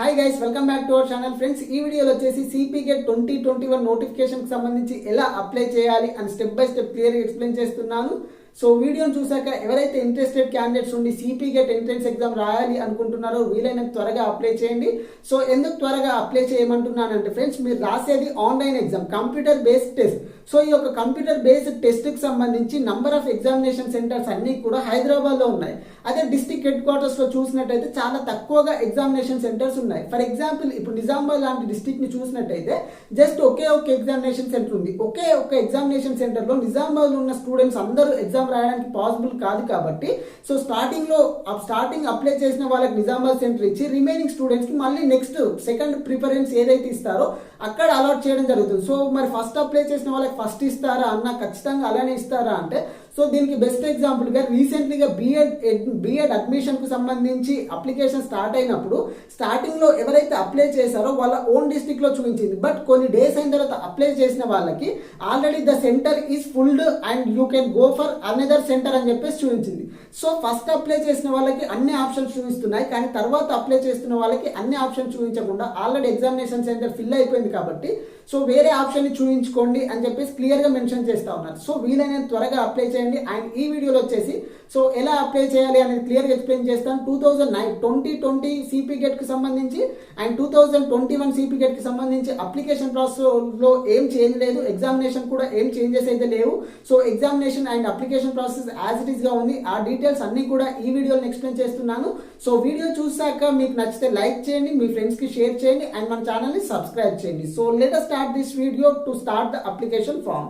Hi guys, welcome back to our channel. Friends, ఈ వీడియోలో వచ్చేసి సిపి గేట్ 2021 నోటిఫికేషన్ కి సంబంధించి ఎలా అప్లై చేయాలి అని step by step clear explain చేస్తున్నాను. సో వీడియోని చూసాక ఎవరైతే ఇంట్రెస్టెడ్ క్యాండిడేట్స్ ఉండి సిపి గేట్ ఎంట్రన్స్ ఎగ్జామ్ రాయాలి అనుకుంటున్నారో వీలైనంత త్వరగా అప్లై చేయండి. సో ఎందుకు త్వరగా అప్లై చేయమంటున్నానంటే ఫ్రెండ్స్, మీరు రాసేది online exam, computer based test. So ఈ యొక్క కంప్యూటర్ బేస్డ్ టెస్ట్ కి సంబంధించి నంబర్ ఆఫ్ ఎగ్జామినేషన్ సెంటర్స్ అన్ని కూడా హైదరాబాద్ లో ఉన్నాయి. అదే డిస్ట్రిక్ట్ హెడ్ క్వార్టర్స్ లో చూసినట్టయితే చాలా తక్కువగా ఎగ్జామినేషన్ సెంటర్స్ ఉన్నాయి. ఫర్ ఎగ్జాంపుల్, ఇప్పుడు నిజామాబాద్ లాంటి డిస్ట్రిక్ట్ ని చూసినట్టయితే జస్ట్ ఒకే ఒక ఎగ్జామినేషన్ సెంటర్ ఉంది. ఒకే ఒక ఎగ్జామినేషన్ సెంటర్ లో నిజామాబాద్ లో ఉన్న స్టూడెంట్స్ అందరూ ఎగ్జామ్ రాయడానికి పాసిబుల్ కాదు. కాబట్టి సో స్టార్టింగ్ అప్లై చేసిన వాళ్ళకి నిజామాబాద్ సెంటర్ ఇచ్చి రిమైనింగ్ స్టూడెంట్స్ కి మళ్ళీ నెక్స్ట్ సెకండ్ ప్రిఫరెన్స్ ఏదైతే ఇస్తారో అక్కడ అలాట్ చేయడం జరుగుతుంది. సో మరి ఫస్ట్ అప్లై చేసిన వాళ్ళకి ఫస్ట్ ఇస్తారా అన్న, ఖచ్చితంగా అలానే ఇస్తారా అంటే, సో దీనికి బెస్ట్ ఎగ్జాంపుల్ గా రీసెంట్లీగా బిఎడ్ అడ్మిషన్ కు సంబంధించి అప్లికేషన్ స్టార్ట్ అయినప్పుడు స్టార్టింగ్ లో ఎవరైతే అప్లై చేశారో వాళ్ళ ఓన్ డిస్ట్రిక్ట్ లో చూపించింది. బట్ కొన్ని డేస్ అయిన తర్వాత అప్లై చేసిన వాళ్ళకి already the centre is filled and you can go for another centre అని చెప్పేసి చూపించింది. సో ఫస్ట్ అప్లై చేసిన వాళ్ళకి అన్ని ఆప్షన్స్ చూపిస్తున్నాయి, కానీ తర్వాత అప్లై చేస్తున్న వాళ్ళకి అన్ని ఆప్షన్స్ చూపించకుండా ఆల్రెడీ ఎగ్జామినేషన్ సెంటర్ ఫిల్ అయిపోయింది కాబట్టి సో వేరే ఆప్షన్ ని చూపించుకోండి అని చెప్పేసి క్లియర్ గా మెన్షన్ చేస్తా ఉన్నారు. సో వీలైనంత త్వరగా అప్లై చేయండి. అండ్ ఈ వీడియోలో వచ్చేసి సో ఎలా అప్లై చేయాలి అనేది క్లియర్ గా ఎక్స్ప్లెయిన్ చేస్తాను. 2020 సిపి గేట్ కి సంబంధించి అండ్ 2021 సిపి గేట్ కి సంబంధించి అప్లికేషన్ ప్రాసెస్ లో ఏం చేంజ్ లేదు, ఎగ్జామినేషన్ కూడా ఏం చేంజెస్ అయితే లేవు. So examination and application process as it is గా ఉంది. ఆ డీటెయిల్స్ అన్ని కూడా ఈ వీడియోలో ఎక్స్ప్లెయిన్ చేస్తున్నాను. సో వీడియో చూసాక మీకు నచ్చితే లైక్ చేయండి, మీ ఫ్రెండ్స్ కి షేర్ చేయండి అండ్ మన ఛానల్ ని సబ్స్క్రైబ్ చేయండి. So let us start this video to start the application form.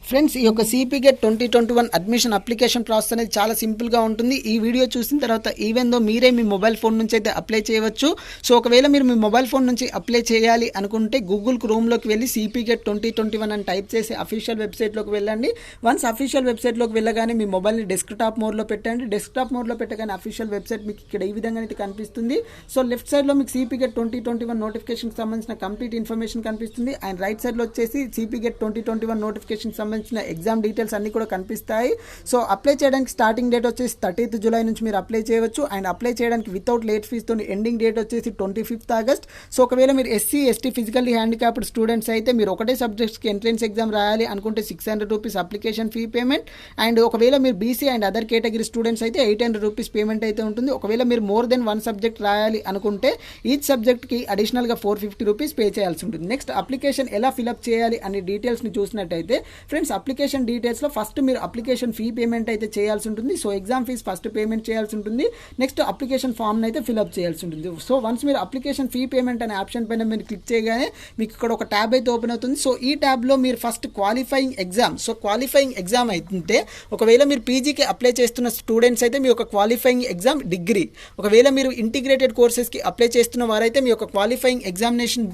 Friends, ఈ యొక్క CP gate 2021 admission application process అనేది చాలా సింపుల్గా ఉంటుంది. ఈ వీడియో చూసిన తర్వాత ఈవెన్ దో మీరే మీ మొబైల్ ఫోన్ నుంచి అయితే అప్లై చేయవచ్చు. సో ఒకవేళ మీరు మీ మొబైల్ ఫోన్ నుంచి అప్లై చేయాలి అనుకుంటే గూగుల్ క్రోమ్లోకి వెళ్ళి సిపి గేట్ 2021 అని టైప్ చేసి అఫీషియల్ వెబ్సైట్లోకి వెళ్ళండి. వన్స్ అఫీషియల్ వెబ్సైట్లోకి వెళ్ళగానే మీ మొబైల్ని డెస్క్టాప్ మోడ్లో పెట్టండి. డెస్క్టాప్ మోడ్లో పెట్టగానే అఫీషియల్ వెబ్సైట్ మీకు ఇక్కడ ఈ విధంగా అయితే కనిపిస్తుంది. సో లెఫ్ట్ సైడ్లో మీకు సిపి గేట్ 2021 నోటిఫికేషన్కి సంబంధించిన కంప్లీట్ ఇన్ఫర్మేషన్ కనిపిస్తుంది. అండ్ రైట్ సైడ్లో వచ్చేసి సిపి గేట్ 2021 నోటిఫికేషన్ సంబంధించిన ఎగ్జామ్ డీటెయిల్స్ అన్ని కూడా కనిపిస్తాయి. సో అప్లై చేయడానికి స్టార్టింగ్ డేట్ వచ్చేసి 30th జూలై నుంచి మీరు అప్లై చేయవచ్చు. అండ్ అప్లై చేయడానికి వితౌట్ లేట్ ఫీజుతో ఎండింగ్ డేట్ వచ్చేసి 25th ఆగస్ట్. సో ఒకవేళ మీరు SC ST physically handicapped students అయితే మీరు ఒకటే సబ్జెక్ట్స్కి ఎంట్రన్స్ ఎగ్జామ్ రాయాలి అనుకుంటే 600 rupees application fee payment. And ఒకవేళ మీరు BC and other category students అయితే 800 రూపీస్ పేమెంట్ అయితే ఉంటుంది. ఒకవేళ మీరు మోర్ దెన్ 1 సబ్జెక్ట్ రాయాలి అనుకుంటే ఈచ్ సబ్జెక్ట్కి అడిషనల్గా 450 రూపీస్ పే చేయాల్సి ఉంటుంది. నెక్స్ట్ అప్లికేషన్ ఎలా ఫిల్అప్ చేయాలి అనే డీటెయిల్స్ని చూసినట్టయితే ఫ్రెండ్స్, అప్లికేషన్ డీటెయిల్స్లో ఫస్ట్ మీరు అప్లికేషన్ ఫీ పేమెంట్ అయితే చేయాల్సి ఉంటుంది. So exam fees first payment చేయాల్సి ఉంటుంది. నెక్స్ట్ అప్లికేషన్ ఫామ్ని అయితే ఫిల్అప్ చేయాల్సి ఉంటుంది. సో వన్స్ మీరు అప్లికేషన్ ఫీ పేమెంట్ అనే ఆప్షన్ పైన మీరు క్లిక్ చేయగానే మీకు ఇక్కడ ఒక ట్యాబ్ అయితే ఓపెన్ అవుతుంది. సో ఈ ట్యాబ్లో మీరు first qualifying exam, so qualifying exam అయితే ఒకవేళ మీరు పీజీకి అప్లై చేస్తున్న స్టూడెంట్స్ అయితే మీ యొక్క క్వాలిఫైయింగ్ ఎగ్జామ్ డిగ్రీ. ఒకవేళ మీరు ఇంటిగ్రేటెడ్ కోర్సెస్కి అప్లై చేస్తున్న వారైతే మీ యొక్క క్వాలిఫైయింగ్ ఎగ్జామినేషన్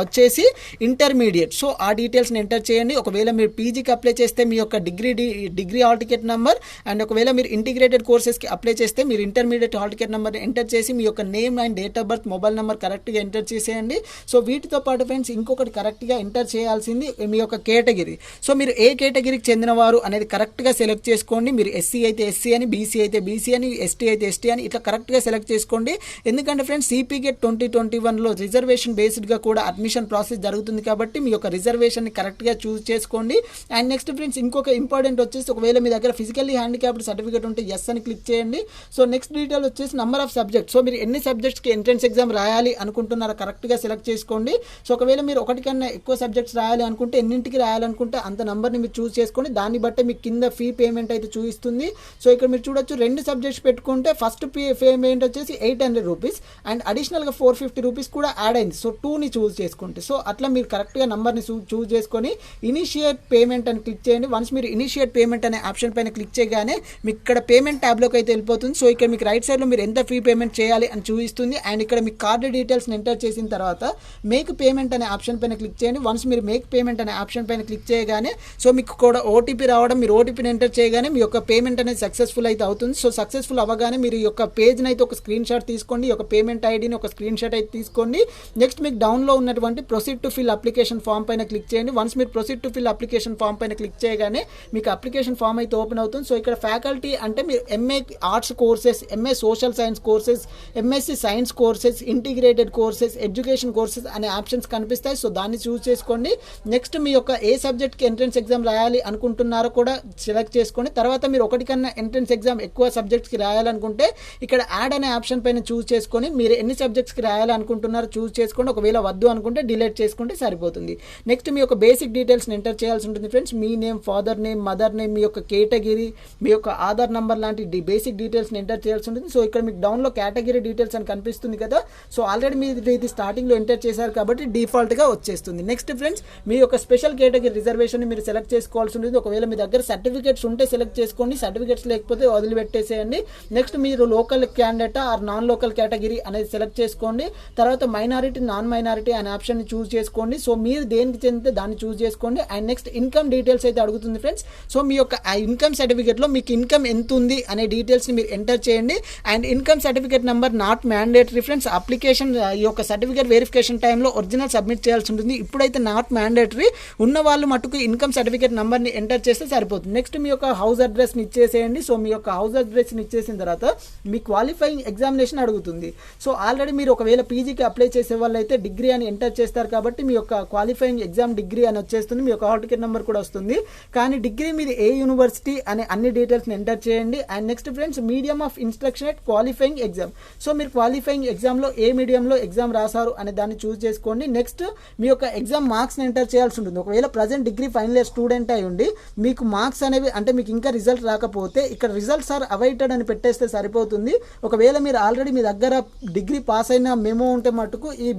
వచ్చేసి ఇంటర్మీడియట్. సో ఆ డీటెయిల్స్ని ఎంటర్ చేయండి. ఒకవేళ మీరు పీజీకి అప్లై చేస్తే మీ యొక్క degree hall ticket number, and ఒకవేళ మీరు ఇంటిగ్రేటెడ్ కోర్సెస్కి అప్లై చేస్తే మీరు intermediate hall ticket number enter చేసి మీ యొక్క name and date of birth, mobile number కరెక్ట్గా ఎంటర్ చేసేయండి. సో వీటితో పాటు ఫ్రెండ్స్ ఇంకొకటి కరెక్ట్గా ఎంటర్ చేయాల్సింది మీ యొక్క కేటగిరీ. సో మీరు ఏ కేటగిరీకి చెందినవారు అనేది కరెక్ట్గా సెలెక్ట్ చేసుకోండి. మీరు ఎస్సీ అయితే ఎస్సీ అని, బీసీ అయితే బీసీ అని, ఎస్టీ అయితే ఎస్టీ అని ఇట్లా కరెక్ట్గా సెలెక్ట్ చేసుకోండి. ఎందుకంటే ఫ్రెండ్స్, సిపి గేట్ 2021లో రిజర్వేషన్ బేస్డ్గా కూడా అడ్మిషన్ ప్రాసెస్ జరుగుతుంది కాబట్టి మీ యొక్క రిజర్వేషన్ని కరెక్ట్గా చూస్ చేసుకోండి. అండ్ నెక్స్ట్ ఫ్రెండ్స్ ఇంకొక ఇంపార్టెంట్ వచ్చేసి ఒకవేళ మీ దగ్గర ఫిజికల్లీ హ్యాండిక్యాప్డ్ సర్టిఫికేట్ ఉంటే ఎస్ అని క్లిక్ చేయండి. సో నెక్స్ట్ డీటెయిల్ వచ్చేసి నెంబర్ ఆఫ్ సబ్జెక్ట్. సో మీరు ఎన్ని సబ్జెక్ట్స్కి ఎంట్రన్స్ ఎగ్జామ్ రాయాలి అనుకుంటున్నారో కరెక్ట్గా సెలెక్ట్ చేసుకోండి. సో ఒకవేళ మీరు ఒకటి కన్నా ఎక్కువ సబ్జెక్ట్స్ రాయాలి అనుకుంటే, ఎన్నింటికి రాయాలనుకుంటే అంత నెంబర్ని మీరు చూస్ చేసుకోండి. దాన్ని బట్టి మీకు కింద ఫీ పేమెంట్ అయితే చూపిస్తుంది. సో ఇక్కడ మీరు చూడొచ్చు, 2 సబ్జెక్ట్స్ పెట్టుకుంటే ఫస్ట్ పేమెంట్ వచ్చేసి 800 రూపీస్ అండ్ అడిషనల్గా 450 రూపీస్ కూడా యాడ్ అయింది. సో 2ని చూస్ చేసుకుంటే, సో అట్లా మీరు కరెక్ట్గా నెంబర్ని చూస్ చేసుకొని ఇనిషియేట్ పేమెంట్ అని క్లిక్ చేయండి. వన్స్ మీరు ఇనిషియేట్ పేమెంట్ అనే ఆప్షన్ పైన క్లిక్ చేయగానే మీకు ఇక్కడ పేమెంట్ ట్యాబ్లోకి అయితే వెళ్ళిపోతుంది. సో ఇక్కడ మీకు రైట్ సైడ్లో మీరు ఎంత ఫీ పేమెంట్ చేయాలి అని చూపిస్తుంది. అండ్ ఇక్కడ మీ కార్డు డీటెయిల్స్ని ఎంటర్ చేసిన తర్వాత మేక్ పేమెంట్ అనే ఆప్షన్ పైన క్లిక్ చేయండి. వన్స్ మీరు మేక్ పేమెంట్ అనే ఆప్షన్ పైన క్లిక్ చేయగానే సో మీకు కూడా ఓటీపీ రావడం, మీరు ఓటీపీని ఎంటర్ చేయగానే మీ యొక్క పేమెంట్ అనేది సక్సెస్ఫుల్ అయితే అవుతుంది. సో సక్సెస్ఫుల్ అవ్వగానే మీరు ఈ యొక్క పేజ్ని అయితే ఒక స్క్రీన్ షాట్ తీసుకోండి. ఈ యొక్క పేమెంట్ ఐడిని ఒక స్క్రీన్ షాట్ అయితే తీసుకోండి. నెక్స్ట్ మీకు డౌన్లో ఉన్నటువంటి proceed to fill application form పైన క్లిక్ చేయండి. వన్స్ మీరు proceed to fill application form పైన క్లిక్ చేయగానే మీకు అప్లికేషన్ ఫామ్ అయితే ఓపెన్ అవుతుంది. సో ఇక్కడ ఫ్యాకల్టీ అంటే మీరు MA arts courses, MA social science courses, MSc science courses, integrated courses, education courses అనే ఆప్షన్స్ కనిపిస్తాయి. సో దాన్ని చూస్ చేసుకోండి. నెక్స్ట్ మీ యొక్క ఏ సబ్జెక్ట్కి ఎంట్రన్స్ ఎగ్జామ్ రాయాలి అనుకుంటున్నారో కూడా సెలెక్ట్ చేసుకోండి. తర్వాత మీరు ఒకటి కన్నా ఎంట్రన్స్ ఎగ్జామ్ ఎక్కువ సబ్జెక్ట్స్కి రాయాలనుకుంటే ఇక్కడ యాడ్ అనే ఆప్షన్ పైన చూస్ చేసుకొని మీరు ఎన్ని సబ్జెక్ట్స్కి రాయాలనుకుంటున్నారో చూస్ చేసుకోండి. ఒకవేళ వద్దు అనుకుంటే డిలీట్ చేసుకుంటే సరిపోతుంది. నెక్స్ట్ మీ యొక్క బేసిక్ డీటెయిల్స్ని ఎంటర్ చేయాల్సి ఉంటుంది ఫ్రెండ్స్. మీ name, father name, mother name, మీ యొక్క కేటగిరీ, మీ యొక్క ఆధార్ నంబర్ లాంటి బేసిక్ డీటెయిల్స్ని ఎంటర్ చేయాల్సి ఉంటుంది. సో ఇక్కడ మీకు డౌన్లో కేటగిరీ డీటెయిల్స్ అని కనిపిస్తుంది కదా. సో ఆల్రెడీ మీరు ఇది స్టార్టింగ్లో ఎంటర్ చేశారు కాబట్టి డిఫాల్ట్గా వచ్చేస్తుంది. నెక్స్ట్ ఫ్రెండ్స్ మీ యొక్క స్పెషల్ కేటగిరీ రిజర్వేషన్ మీరు సెలెక్ట్ చేసుకోవాల్సి ఉంటుంది. ఒకవేళ మీ దగ్గర సర్టిఫికేట్స్ ఉంటే సెలెక్ట్ చేసుకోండి, సర్టిఫికేట్స్ లేకపోతే వదిలిపెట్టేసేయండి. నెక్స్ట్ మీరు local candidate or non local category అనేది సెలెక్ట్ చేసుకోండి. తర్వాత మైనారిటీ, నాన్ మైనారిటీ అనే ఆప్షన్ని చూస్ చేసుకోండి. సో మీరు దేనికి చెందితే దాన్ని చూస్ చేసుకోండి. అండ్ నెక్స్ట్ ఇన్కమ్ డీటెయిల్స్ అయితే అడుగుతుంది ఫ్రెండ్స్. సో మీ యొక్క ఇన్కమ్ సర్టిఫికేట్లో మీకు ఇన్కమ్ ఎంత ఉంది అనే డీటెయిల్స్ని మీరు ఎంటర్ చేయండి. And income certificate number not mandatory friends. Application ఈ యొక్క సర్టిఫికేట్ వెరిఫికేషన్ టైంలో ఒరిజినల్ సబ్మిట్ చేయాల్సి ఉంటుంది. ఇప్పుడైతే నాట్ మ్యాండేటరీ, ఉన్న వాళ్ళు మటుకు ఇన్కమ్ సర్టిఫికేట్ నెంబర్ని ఎంటర్ చేస్తే సరిపోతుంది. నెక్స్ట్ మీ యొక్క హౌస్ అడ్రస్ని ఇచ్చేసేయండి. సో మీ యొక్క హౌస్ అడ్రస్ని ఇచ్చేసిన తర్వాత మీ క్వాలిఫైయింగ్ ఎగ్జామినేషన్ అడుగుతుంది. సో ఆల్రెడీ మీరు ఒకవేళ పీజీకి అప్లై చేసే వాళ్ళు అయితే డిగ్రీ అని ఎంటర్ చేస్తారు కాబట్టి మీ యొక్క క్వాలిఫైయింగ్ ఎగ్జామ్ డిగ్రీ అని వచ్చేస్తుంది. మీ యొక్క హాల్ టికెట్ నెంబర్ కూడా వస్తుంది. కానీ డిగ్రీ మీరు ఏ యూనివర్సిటీ అనే అన్ని డీటెయిల్స్ని ఎంటర్ చేయండి. And next friends medium of instruction at qualifying exam. So మీరు క్వాలిఫైయింగ్ ఎగ్జామ్లో ఏ మీడియంలో ఎగ్జామ్ రాశారు అనే దాన్ని చూస్ చేసుకోండి. నెక్స్ట్ మీ యొక్క ఎగ్జామ్ మార్క్స్ని ఎంటర్ చేయాల్సి ఉంటుంది. ఒకవేళ present degree final year student అయి ఉండి మీకు మార్క్స్ అనేవి అంటే మీకు ఇంకా రిజల్ట్ రాకపోతే ఇక్కడ రిజల్ట్స్ ఆర్ అవైటెడ్ అని పెట్టేస్తే సరిపోతుంది. ఒకవేళ మీరు ఆల్రెడీ మీ దగ్గర డిగ్రీ పాస్ అయిన మెమో ఉంటే మటుకు ఈ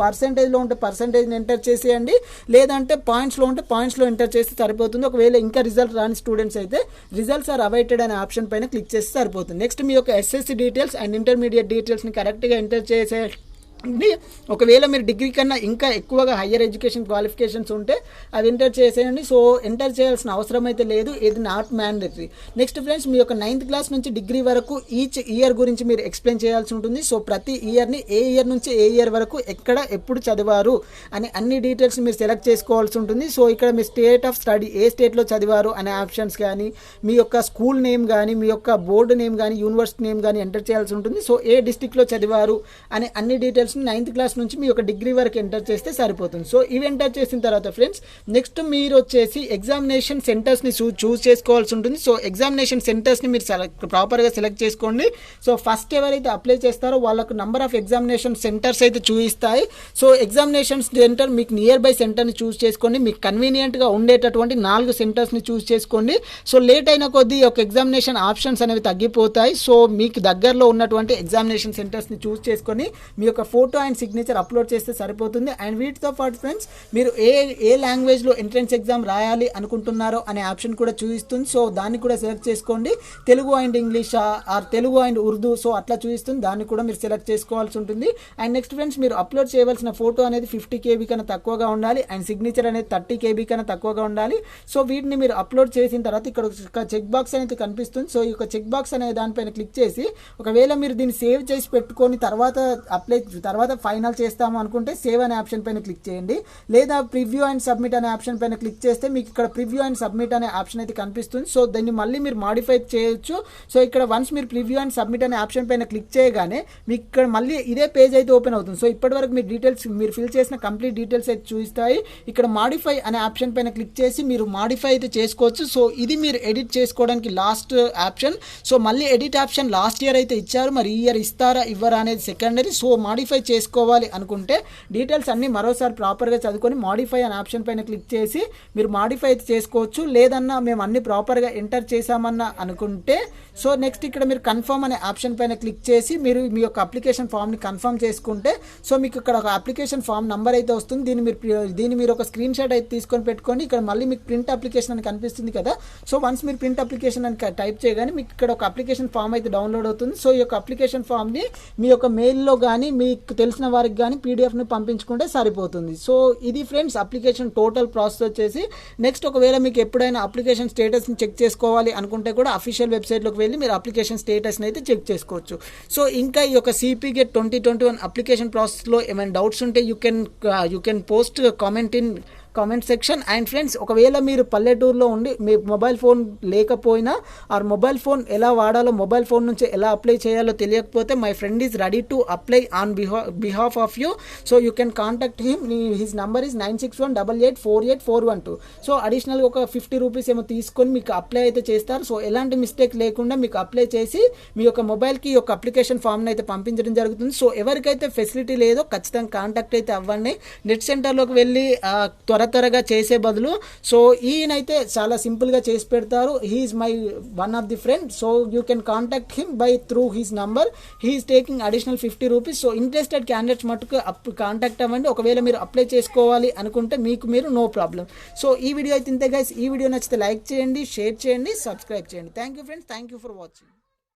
పర్సెంటేజ్లో ఉంటే పర్సెంటేజ్ని ఎంటర్ చేసేయండి, లేదంటే పాయింట్స్లో ఉంటే పాయింట్స్లో ఎంటర్ చేస్తే సరిపోతుంది. ఒకవేళ ఇంకా రిజల్ట్ రాని స్టూడెంట్స్ అయితే రిజల్ట్స్ ఆర్ అవైటెడ్ అనే ఆప్షన్ పైన క్లిక్ చేస్తే సరిపోతుంది. నెక్స్ట్ మీ యొక్క ఎస్ఎస్సి డీటెయిల్స్ అండ్ ఇంటర్మీడియట్ డీటెయిల్స్ని కరెక్ట్గా ఎంటర్ చేసే. ఒకవేళ మీరు డిగ్రీ కన్నా ఇంకా ఎక్కువగా హయ్యర్ ఎడ్యుకేషన్ క్వాలిఫికేషన్స్ ఉంటే అవి ఎంటర్ చేసేయండి. సో ఎంటర్ చేయాల్సిన అవసరం అయితే లేదు, ఇది నాట్ మ్యాండేటరీ. నెక్స్ట్ ఫ్రెండ్స్ మీ యొక్క 9th క్లాస్ నుంచి డిగ్రీ వరకు ఈచ్ ఇయర్ గురించి మీరు ఎక్స్ప్లెయిన్ చేయాల్సి ఉంటుంది. సో ప్రతి ఇయర్ని ఏ ఇయర్ నుంచి ఏ ఇయర్ వరకు ఎక్కడ ఎప్పుడు చదివారు అని అన్ని డీటెయిల్స్ మీరు సెలెక్ట్ చేసుకోవాల్సి ఉంటుంది. సో ఇక్కడ మీ స్టేట్ ఆఫ్ స్టడీ, ఏ స్టేట్లో చదివారు అనే ఆప్షన్స్ కానీ, మీ యొక్క స్కూల్ నేమ్ కానీ, మీ యొక్క బోర్డు నేమ్ కానీ, యూనివర్సిటీ నేమ్ కానీ ఎంటర్ చేయాల్సి ఉంటుంది. సో ఏ డిస్ట్రిక్ట్లో చదివారు అనే అన్ని డీటెయిల్స్ 9th క్లాస్ నుంచి మీ యొక్క డిగ్రీ వరకు ఎంటర్ చేస్తే సరిపోతుంది. సో ఇవి ఎంటర్ చేసిన తర్వాత ఫ్రెండ్స్ నెక్స్ట్ మీరు వచ్చేసి ఎగ్జామినేషన్ సెంటర్స్ని చూస్ చేసుకోవాల్సి ఉంటుంది. సో ఎగ్జామినేషన్ సెంటర్స్ని మీరు ప్రాపర్గా సెలెక్ట్ చేసుకోండి. సో ఫస్ట్ ఎవరైతే అప్లై చేస్తారో వాళ్ళకు నంబర్ ఆఫ్ ఎగ్జామినేషన్ సెంటర్స్ అయితే చూపిస్తాయి. సో ఎగ్జామినేషన్ సెంటర్ మీకు నియర్ బై సెంటర్ని చూస్ చేసుకోండి. మీకు కన్వీనియంట్గా ఉండేటటువంటి 4 సెంటర్స్ని చూస్ చేసుకోండి. సో లేట్ అయిన కొద్దీ ఒక ఎగ్జామినేషన్ ఆప్షన్స్ అనేవి తగ్గిపోతాయి. సో మీకు దగ్గరలో ఉన్నటువంటి ఎగ్జామినేషన్ సెంటర్స్ని చూస్ చేసుకొని మీ యొక్క ఫోటో అండ్ సిగ్నేచర్ అప్లోడ్ చేస్తే సరిపోతుంది. అండ్ వీటితో పాటు ఫ్రెండ్స్ మీరు ఏ లాంగ్వేజ్లో ఎంట్రన్స్ ఎగ్జామ్ రాయాలి అనుకుంటున్నారో అనే ఆప్షన్ కూడా చూపిస్తుంది. సో దాన్ని కూడా సెలెక్ట్ చేసుకోండి. Telugu and English are Telugu and Urdu, so అట్లా చూపిస్తుంది. దాన్ని కూడా మీరు సెలెక్ట్ చేసుకోవాల్సి ఉంటుంది. అండ్ నెక్స్ట్ ఫ్రెండ్స్ మీరు అప్లోడ్ చేయవలసిన ఫోటో అనేది 50 KB కన్నా తక్కువగా ఉండాలి. అండ్ సిగ్నేచర్ అనేది 30 KB కన్నా తక్కువగా ఉండాలి. సో వీటిని మీరు అప్లోడ్ చేసిన తర్వాత ఇక్కడ ఒక చెక్ బాక్స్ అనేది కనిపిస్తుంది. సో ఈ యొక్క చెక్ బాక్స్ అనే దానిపైన క్లిక్ చేసి ఒకవేళ మీరు దీన్ని సేవ్ చేసి పెట్టుకొని తర్వాత ఫైనల్ చేస్తాము అనుకుంటే సేవ్ అనే ఆప్షన్ పైన క్లిక్ చేయండి. లేదా ప్రివ్యూ అండ్ సబ్మిట్ అనే ఆప్షన్ పైన క్లిక్ చేస్తే మీకు ఇక్కడ ప్రివ్యూ అండ్ సబ్మిట్ అనే ఆప్షన్ అయితే కనిపిస్తుంది. సో దాన్ని మళ్ళీ మీరు మాడిఫై చేయొచ్చు. సో ఇక్కడ వన్స్ మీరు ప్రివ్యూ అండ్ సబ్మిట్ అనే ఆప్షన్ పైన క్లిక్ చేయగానే మీకు ఇక్కడ మళ్ళీ ఇదే పేజ్ అయితే ఓపెన్ అవుతుంది. సో ఇప్పటివరకు మీ డీటెయిల్స్ మీరు ఫిల్ చేసిన కంప్లీట్ డీటెయిల్స్ అయితే చూపిస్తాయి. ఇక్కడ మాడిఫై అనే ఆప్షన్ పైన క్లిక్ చేసి మీరు మాడిఫై అయితే చేసుకోవచ్చు. సో ఇది మీరు ఎడిట్ చేసుకోవడానికి లాస్ట్ ఆప్షన్. సో మళ్ళీ ఎడిట్ ఆప్షన్ లాస్ట్ ఇయర్ అయితే ఇచ్చారు, మరి ఈ ఇయర్ ఇస్తారా ఇవ్వరా అనేది సెకండరీ. సో మాడిఫై చేసుకోవాలి అనుకుంటే డీటెయిల్స్ అన్ని మరోసారి ప్రాపర్గా చదువుకొని మాడిఫై అనే ఆప్షన్ పైన క్లిక్ చేసి మీరు మాడిఫై అయితే చేసుకోవచ్చు. లేదన్నా మేము అన్ని ప్రాపర్గా ఎంటర్ చేసామన్నా అనుకుంటే సో నెక్స్ట్ ఇక్కడ మీరు కన్ఫర్మ్ అనే ఆప్షన్ పైన క్లిక్ చేసి మీరు మీ యొక్క అప్లికేషన్ ఫామ్ని కన్ఫర్మ్ చేసుకుంటే సో మీకు ఇక్కడ ఒక అప్లికేషన్ ఫామ్ నెంబర్ అయితే వస్తుంది. దీన్ని మీరు ఒక స్క్రీన్ షాట్ అయితే తీసుకొని పెట్టుకోండి. ఇక్కడ మళ్ళీ మీకు ప్రింట్ అప్లికేషన్ అని కనిపిస్తుంది కదా. సో వన్స్ మీరు ప్రింట్ అప్లికేషన్ అని టైప్ చేయగానే మీకు ఇక్కడ ఒక అప్లికేషన్ ఫామ్ అయితే డౌన్లోడ్ అవుతుంది. సో ఈ యొక్క అప్లికేషన్ ఫామ్ని మీ యొక్క మెయిల్లో కానీ మీకు తెలిసిన వారికి కానీ పీడిఎఫ్ని పంపించుకుంటే సరిపోతుంది. సో ఇది ఫ్రెండ్స్ అప్లికేషన్ టోటల్ ప్రాసెస్ వచ్చేసి. నెక్స్ట్ ఒకవేళ మీకు ఎప్పుడైనా అప్లికేషన్ స్టేటస్ని చెక్ చేసుకోవాలి అనుకుంటే కూడా అఫీషియల్ వెబ్సైట్లోకి వెళ్ళి మీరు అప్లికేషన్ స్టేటస్ని అయితే చెక్ చేసుకోవచ్చు. సో ఇంకా ఈ యొక్క CPGATE 2021 అప్లికేషన్ ప్రాసెస్లో ఏమైనా డౌట్స్ ఉంటే you can post comment in comment section. And friends, ఒకవేళ మీరు పల్లెటూరులో ఉండి మీ మొబైల్ ఫోన్ లేకపోయినా ఆర్ మొబైల్ ఫోన్ ఎలా వాడాలో, మొబైల్ ఫోన్ నుంచి ఎలా అప్లై చేయాలో తెలియకపోతే my friend is ready to apply on behalf of you. So you can contact him. His number is 9618848412. So అడిషనల్గా ఒక 50 రూపీస్ ఏమో తీసుకొని మీకు అప్లై అయితే చేస్తారు. సో ఎలాంటి మిస్టేక్ లేకుండా మీకు అప్లై చేసి మీ యొక్క మొబైల్కి ఈ యొక్క అప్లికేషన్ ఫామ్ని అయితే పంపించడం జరుగుతుంది. సో ఎవరికైతే ఫెసిలిటీ లేదో ఖచ్చితంగా కాంటాక్ట్ అయితే అవ్వండి. నెట్ సెంటర్లోకి వెళ్ళి త్వరగా చేసే బదులు సో ఈయనైతే చాలా సింపుల్గా చేసి పెడతారు. He is my one of the friend. So you can contact him by through his number. He is taking additional 50 rupees. So interested candidates మటుకు కాంటాక్ట్ అవ్వండి. ఒకవేళ మీరు అప్లై చేసుకోవాలి అనుకుంటే మీరు నో ప్రాబ్లం. సో ఈ వీడియో అయితే ఇంతే గైస్. ఈ వీడియో నచ్చితే లైక్ చేయండి, షేర్ చేయండి, సబ్స్క్రైబ్ చేయండి. Thank you friends, thank you for watching.